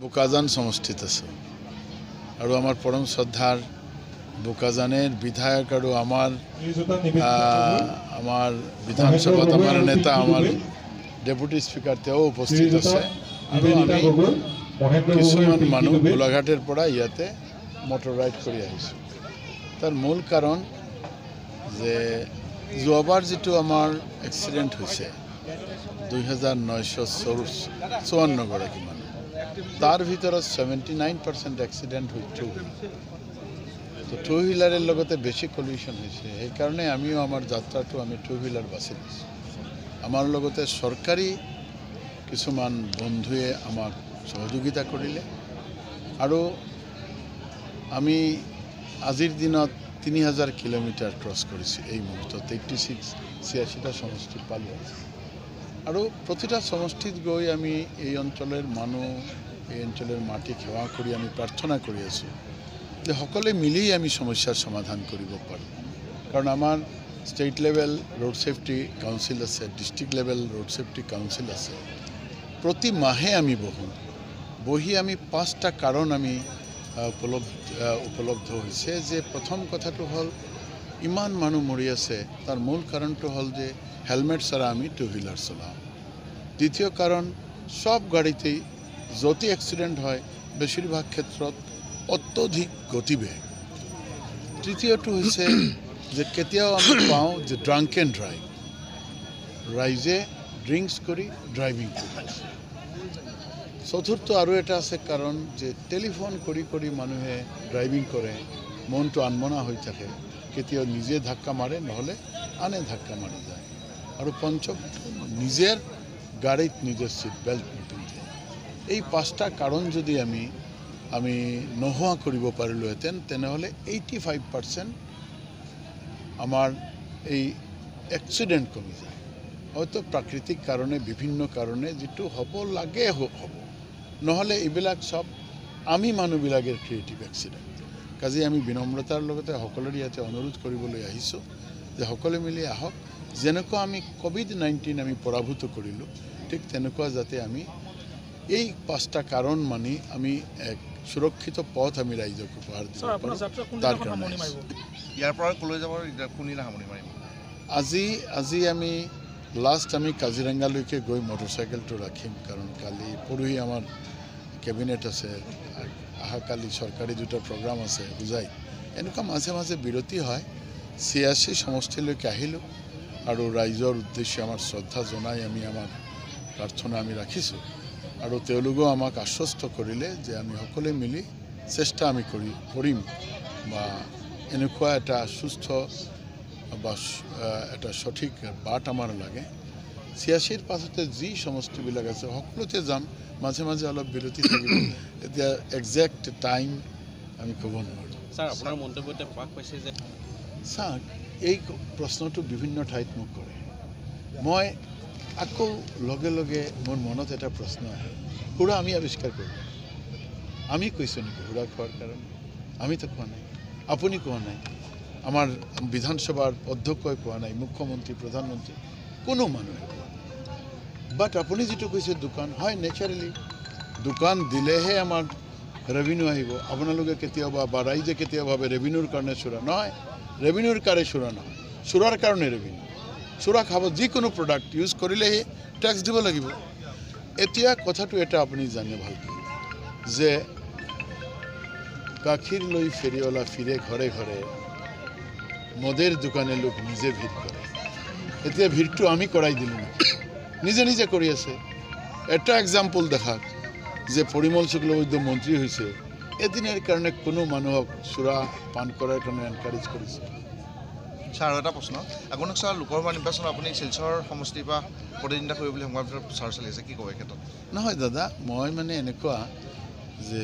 বোকাজান সমষ্টিত আছে আৰু আমাৰ পৰম শ্ৰদ্ধাৰ বোকাজানেৰ বিধায়ক আৰু আমাৰ বিধানসভাত আমাৰ নেতা আমাৰ ডেপুটি স্পিকাৰ তেও উপস্থিত আছে আৰু আমি কিছুমান মানুহ গোলাঘাটেৰ পৰা ইয়াতে মোটৰ ৰাইড কৰি আহিছো তাৰ মূল কাৰণ যে যোৱাবাৰ যেটো আমাৰ এক্সিডেন্ট হৈছে 2954 গৰাকী মানুহ তাৰ ভিতৰত 79% এক্সিডেন্ট হইতো তো টু হুইলারের লগতে বেশি কলিউশন হয়েছে এই কারণে আমিও আমার যাত্রাটো আমি টু হুইলার বাছি দিছি আমার লগতে সরকারি কিছুমান বন্ধুয়ে আমাক সহযোগিতা করিলে আৰু আমি আজিৰ দিনত 3000 কিলোমিটাৰ ক্ৰস কৰেছি এই মুহূৰ্তে 86টা সমষ্টি পালো আৰু প্ৰতিটা সমষ্টিত গৈ আমি এই অঞ্চলেৰ মানুহ এই অঞ্চলেৰ মাটি সেৱা কৰি আমি প্ৰাৰ্থনা কৰি আছো যে সকলে মিলি আমি সমস্যাৰ সমাধান কৰিব পাৰোঁ কাৰণ আমাৰ state level road safety council আছে district level road safety council আছে প্রতি মাহে আমি বহি আমি 5টা কারণ আমি উপলব্ধ হৈছে যে প্রথম কথাটো হল ইমান মানুহ মৰি আছে তাৰ মূল কাৰণটো হল যে হেলমেট ছাড়া আমি টু হুইলাৰ চলাও দ্বিতীয় কাৰণ সব গাড়িতেই যদি এক্সিডেন্ট হয় বেশিৰভাগ ক্ষেত্ৰত অত্যধিক গতিবেগ তৃতীয়টো হৈছে যে কেতিয়াও আমি পাওঁ যে ড্ৰাঙ্ক এন্ড ড্ৰাইভ ৰাইজে ড্ৰিঙ্কস কৰি ড্ৰাইভিং কৰি চতুৰ্থ আৰু এটা আছে কাৰণ যে টেলিফোন কৰি মানুহে ড্ৰাইভিং কৰে মনটো আনমনা হৈ থাকে কেতিয়াও নিজে ধাক্কা মাৰে নহলে আনে ধাক্কা মাৰি যায় আৰু পঞ্চম নিজেৰ গাড়ীত নিজেৰ সিট বেল্ট নিপিন্ধে এই 5টা কাৰণ যদি আমি নোহোৱা কৰিব পাৰিলোহেঁতেন তেনেহলে 85% আমার এই এক্সিডেন্ট কমি যায় হয়তো প্রাকৃতিক কারণে বিভিন্ন কারণে যেটো হব লাগে হব নহলে এইবিলাক সব আমি মানুহবিলাকৰ ক্ৰিয়েটিভ এক্সিডেন্ট কাজে আমি বিনম্ৰতাৰ লগতে সকলোৰ ইয়াতে অনুৰোধ কৰিবলৈ আহিছো যে সকলে মিলি আহক যেনেকুৱা আমি কোভিড-19 আমি পৰাভূত কৰিলো ঠিক তেনেকুৱা যাতে আমি এই 5টা কাৰণ মানি আমি এক সুৰক্ষিত পথ আমি ৰাইজক উপহাৰ দিব পাৰোঁ তাৰ কাৰণে ইয়াৰ পৰা কলৈ যাব কোনদিনা সামৰি মাৰিম আজি আমি লাষ্ট আমি কাজিৰঙালৈকে গৈ মটৰসাইকেলটো ৰাখিম কাৰণ কালি পৰহি আমাৰ কেবিনেট আছে আহাকালি সৰকাৰি দুটা প্ৰোগ্ৰাম আছে বুঝাই এনেকুৱা মাঝে মাঝে বিৰতি হয় 86 সমষ্টিলৈকে আহিলো আৰু ৰাইজৰ উদ্দেশ্যে আমাৰ শ্ৰদ্ধা জনাই আমি আমাৰ প্ৰাৰ্থনা আমি ৰাখিছো আৰু তেওঁলোকেও আমাক আশ্বস্ত কৰিলে যে আমি সকলে মিলি চেষ্টা আমি কৰিম বা এনেকুৱা এটা সুস্থ বা এটা সঠিক বাট আমাৰ লাগে 86 পাছতে যি সমষ্টিবিলাক আছে সকলোতে যাম মাঝে মাঝে অলপ বিৰতি থাকিব এতিয়া এক্সাক্ট টাইম আমি ক'ব নোৱাৰো স্যাৰ আপনাৰ মন্তব্যতে পাক পাইছে যে স্যাৰ এই প্ৰশ্নটো বিভিন্ন ঠাইত মোক কৰে মই আকৌ লগে লগে মোৰ মনত এটা প্ৰশ্ন আহে হুৰা আমি আৱিষ্কাৰ কৰিম আমি কৈছো নেকি হুৰা খোৱাৰ কাৰণে আমি তো কোৱা নাই আপুনি কোৱা নাই আমাৰ বিধানসভাৰ অধ্যক্ষই কোৱা নাই মুখ্যমন্ত্ৰী প্ৰধানমন্ত্ৰী কোনো মানুহে বাট আপুনি যেটো কৈছে দোকান হয় নেচাৰেলি দোকান দিলেহে আমাৰ ৰেভিনিউ আহিব আপোনালোকে কেতিয়াবা বা ৰাইজে কেতিয়াবা ভাবে ৰেভিনিউৰ কাৰণে চুৰা নহয় ৰেভিনিউৰ কাৰণে চুৰা নহয় চুৰাৰ কাৰণে ৰেভিনিউ চুৰা খাব যিকোনো প্ৰডাক্ট ইউজ কৰিলেহে ট্যাক্স দিব লাগিব এতিয়া কথাটো এটা আপুনি জানে ভালকৈ যে গাখীৰ লৈ ফেৰিওয়ালা ফিৰে ঘৰে ঘৰে মদেৰ দোকানে লোক নিজে ভিড় কৰে এতিয়া ভিড়টো আমি কৰাই দিলো না নিজে নিজে কৰি আছে এটা এক্সাম্পল দেখাক যে পৰিমল শুক্লবৈদ্য মন্ত্ৰী হৈছে এদিনেৰ কাৰণে কোনো মানুহক চুৰা পান কৰাৰ কাৰণে এনকাৰেজ কৰিছে স্যাৰ এটা প্ৰশ্ন আগন্তুক স্যাৰ লোকসভা নিৰ্বাচন আপনি শিলচৰ সমষ্টিৰ পৰা প্ৰতিদ্বন্দ্বিতা কৰিব বুলি সংবাদ প্ৰচাৰ চলি আছে কি ক'ব এই ক্ষেত্ৰত নহয় দাদা মই মানে এনেকুৱা যে